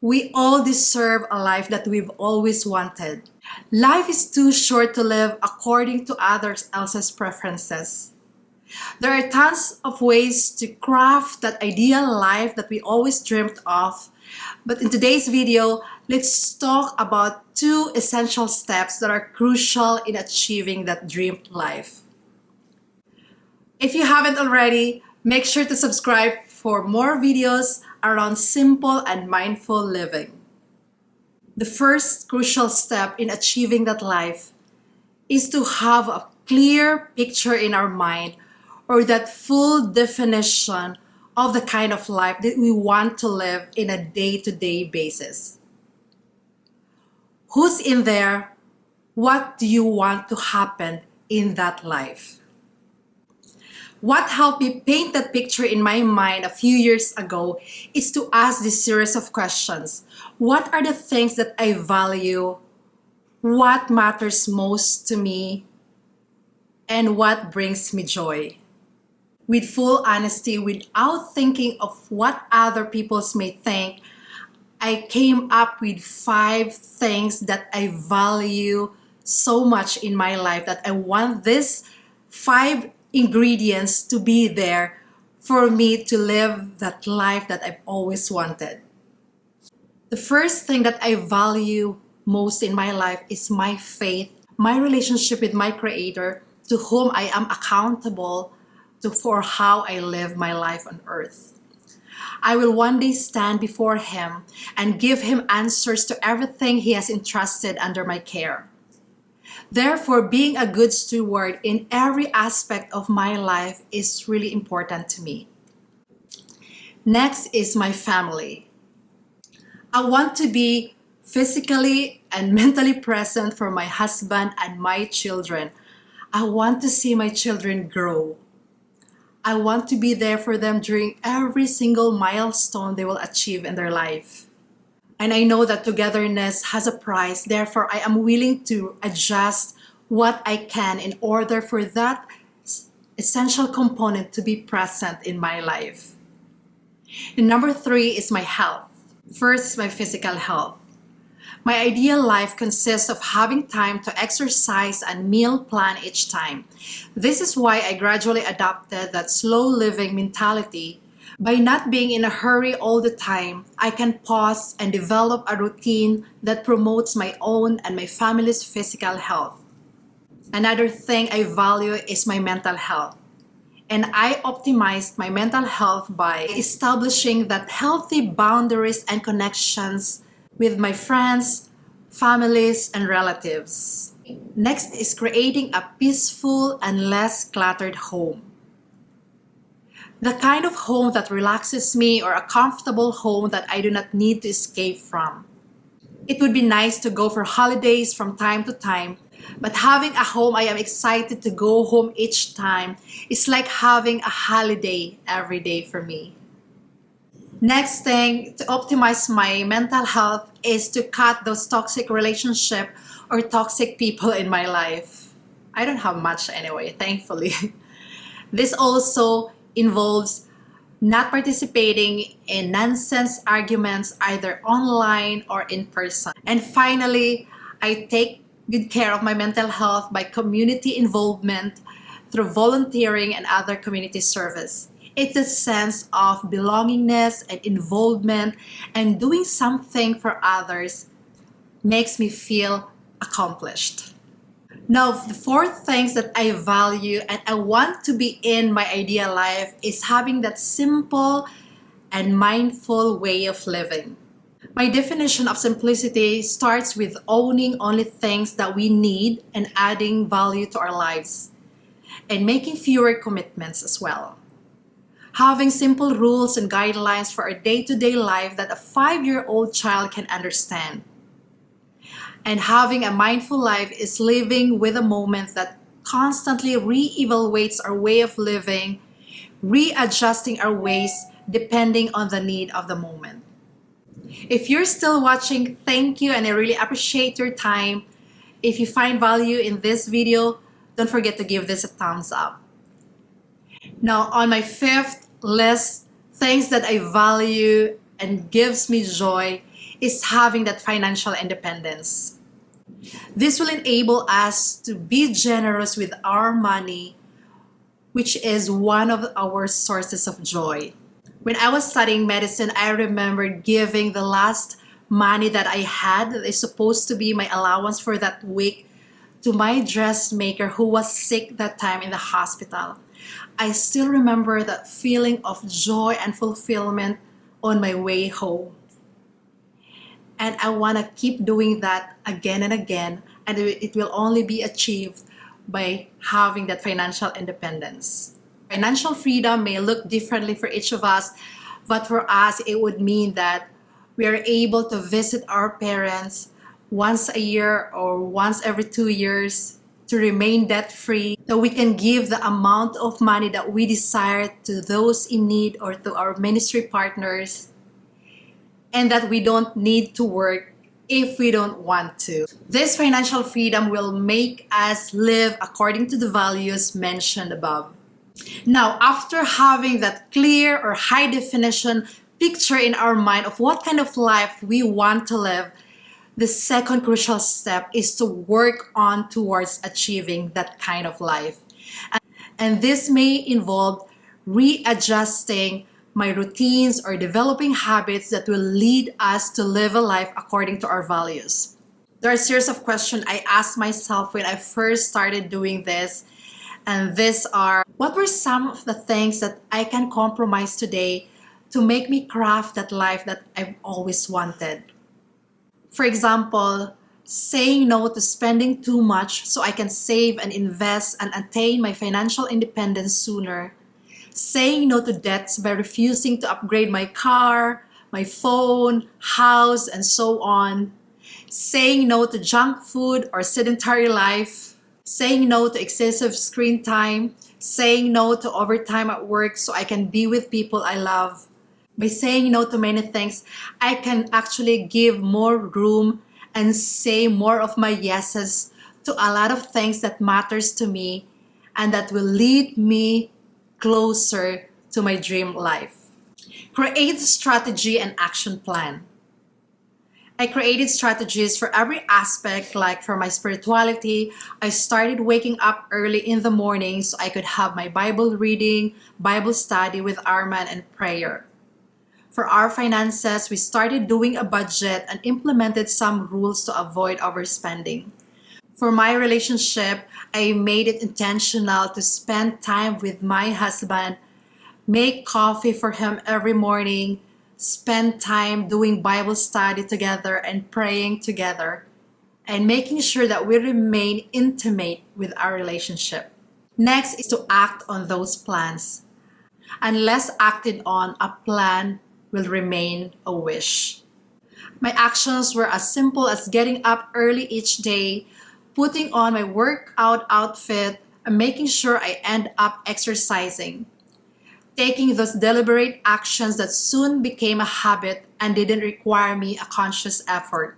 We all deserve a life that we've always wanted. Life is too short to live according to others else's preferences. There are tons of ways to craft that ideal life that we always dreamt of. But in today's video, let's talk about two essential steps that are crucial in achieving that dreamed life. If you haven't already, make sure to subscribe for more videos around simple and mindful living. The first crucial step in achieving that life is to have a clear picture in our mind, or that full definition of the kind of life that we want to live in a day-to-day basis. Who's in there? What do you want to happen in that life? What helped me paint that picture in my mind a few years ago is to ask this series of questions. What are the things that I value? What matters most to me? And what brings me joy? With full honesty, without thinking of what other people may think, I came up with 5 things that I value so much in my life, that I want these 5 ingredients to be there for me to live that life that I've always wanted. The first thing that I value most in my life is my faith, my relationship with my Creator, to whom I am accountable to for how I live my life on earth. I will one day stand before Him and give Him answers to everything He has entrusted under my care. Therefore, being a good steward in every aspect of my life is really important to me. Next is my family. I want to be physically and mentally present for my husband and my children. I want to see my children grow. I want to be there for them during every single milestone they will achieve in their life. And I know that togetherness has a price. Therefore, I am willing to adjust what I can in order for that essential component to be present in my life. And number 3 is my health. First is my physical health. My ideal life consists of having time to exercise and meal plan each time. This is why I gradually adopted that slow living mentality. By not being in a hurry all the time, I can pause and develop a routine that promotes my own and my family's physical health. Another thing I value is my mental health. And I optimized my mental health by establishing that healthy boundaries and connections with my friends, families, and relatives. Next is creating a peaceful and less cluttered home. The kind of home that relaxes me, or a comfortable home that I do not need to escape from. It would be nice to go for holidays from time to time, but having a home I am excited to go home each time is like having a holiday every day for me. Next thing to optimize my mental health is to cut those toxic relationships or toxic people in my life. I don't have much anyway, thankfully. This also involves not participating in nonsense arguments either online or in person. And finally, I take good care of my mental health by community involvement through volunteering and other community service. It's a sense of belongingness and involvement, and doing something for others makes me feel accomplished. Now, the 4th things that I value and I want to be in my ideal life is having that simple and mindful way of living. My definition of simplicity starts with owning only things that we need and adding value to our lives, and making fewer commitments as well. Having simple rules and guidelines for our day-to-day life that a 5-year-old child can understand. And having a mindful life is living with a moment that constantly re-evaluates our way of living, readjusting our ways depending on the need of the moment. If you're still watching, thank you, and I really appreciate your time. If you find value in this video, don't forget to give this a thumbs up. Now, on my 5th list, things that I value and gives me joy is having that financial independence. This will enable us to be generous with our money, which is one of our sources of joy. When I was studying medicine, I remember giving the last money that I had, that is supposed to be my allowance for that week, to my dressmaker who was sick that time in the hospital. I still remember that feeling of joy and fulfillment on my way home. And I want to keep doing that again and again, and it will only be achieved by having that financial independence. Financial freedom may look differently for each of us, but for us, it would mean that we are able to visit our parents once a year or once every 2 years, to remain debt free, that we can give the amount of money that we desire to those in need or to our ministry partners, and that we don't need to work if we don't want to. This financial freedom will make us live according to the values mentioned above. Now, after having that clear or high definition picture in our mind of what kind of life we want to live, the second crucial step is to work on towards achieving that kind of life. And this may involve readjusting my routines or developing habits that will lead us to live a life according to our values. There are a series of questions I asked myself when I first started doing this, and these are: what were some of the things that I can compromise today to make me craft that life that I've always wanted? For example, saying no to spending too much so I can save and invest and attain my financial independence sooner. Saying no to debts by refusing to upgrade my car, my phone, house, and so on. Saying no to junk food or sedentary life. Saying no to excessive screen time. Saying no to overtime at work so I can be with people I love. By saying no to many things, I can actually give more room and say more of my yeses to a lot of things that matters to me and that will lead me closer to my dream life. Create a strategy and action plan. I created strategies for every aspect. Like for my spirituality, I started waking up early in the morning so I could have my Bible reading, Bible study with Arman, and prayer. For our finances, we started doing a budget and implemented some rules to avoid overspending. For my relationship, I made it intentional to spend time with my husband, make coffee for him every morning, spend time doing Bible study together and praying together, and making sure that we remain intimate with our relationship. Next is to act on those plans. Unless acted on, a plan will remain a wish. My actions were as simple as getting up early each day, putting on my workout outfit, and making sure I end up exercising. Taking those deliberate actions that soon became a habit and didn't require me a conscious effort.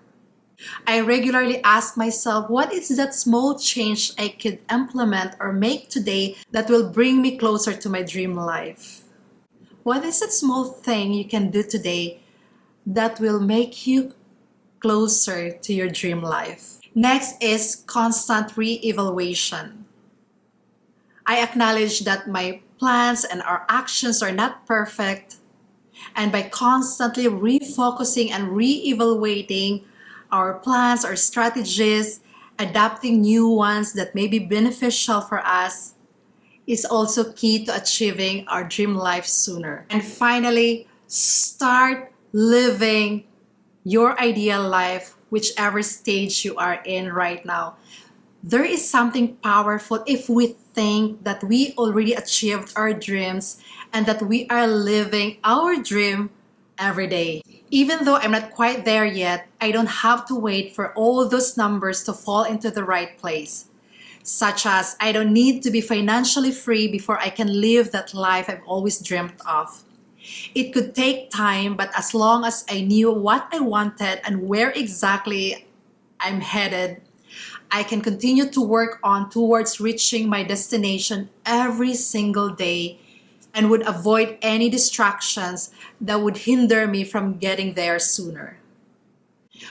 I regularly ask myself, what is that small change I could implement or make today that will bring me closer to my dream life? What is that small thing you can do today that will make you closer to your dream life? Next is constant re-evaluation. I acknowledge that my plans and our actions are not perfect, and by constantly refocusing and re-evaluating our plans, our strategies, adapting new ones that may be beneficial for us, is also key to achieving our dream life sooner. And finally, start living your ideal life, whichever stage you are in right now. There is something powerful if we think that we already achieved our dreams and that we are living our dream every day. Even though I'm not quite there yet, I don't have to wait for all those numbers to fall into the right place. Such as, I don't need to be financially free before I can live that life I've always dreamt of. It could take time, but as long as I knew what I wanted and where exactly I'm headed, I can continue to work on towards reaching my destination every single day and would avoid any distractions that would hinder me from getting there sooner.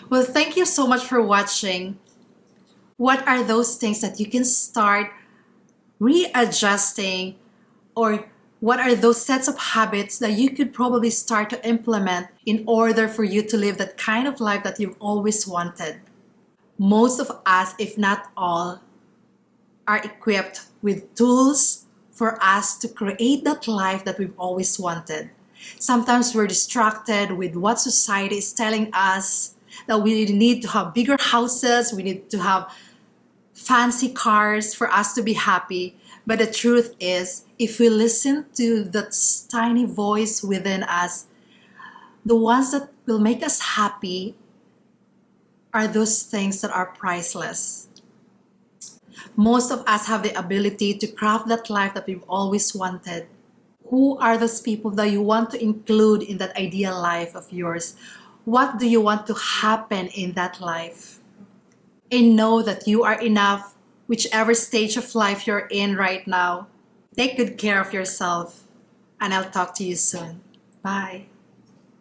Well, thank you so much for watching. What are those things that you can start readjusting, or what are those sets of habits that you could probably start to implement in order for you to live that kind of life that you've always wanted? Most of us, if not all, are equipped with tools for us to create that life that we've always wanted. Sometimes we're distracted with what society is telling us, that we need to have bigger houses, we need to have fancy cars for us to be happy. But the truth is, if we listen to that tiny voice within us, the ones that will make us happy are those things that are priceless. Most of us have the ability to craft that life that we've always wanted. Who are those people that you want to include in that ideal life of yours? What do you want to happen in that life? And know that you are enough, whichever stage of life you're in right now. Take good care of yourself, and I'll talk to you soon. Bye.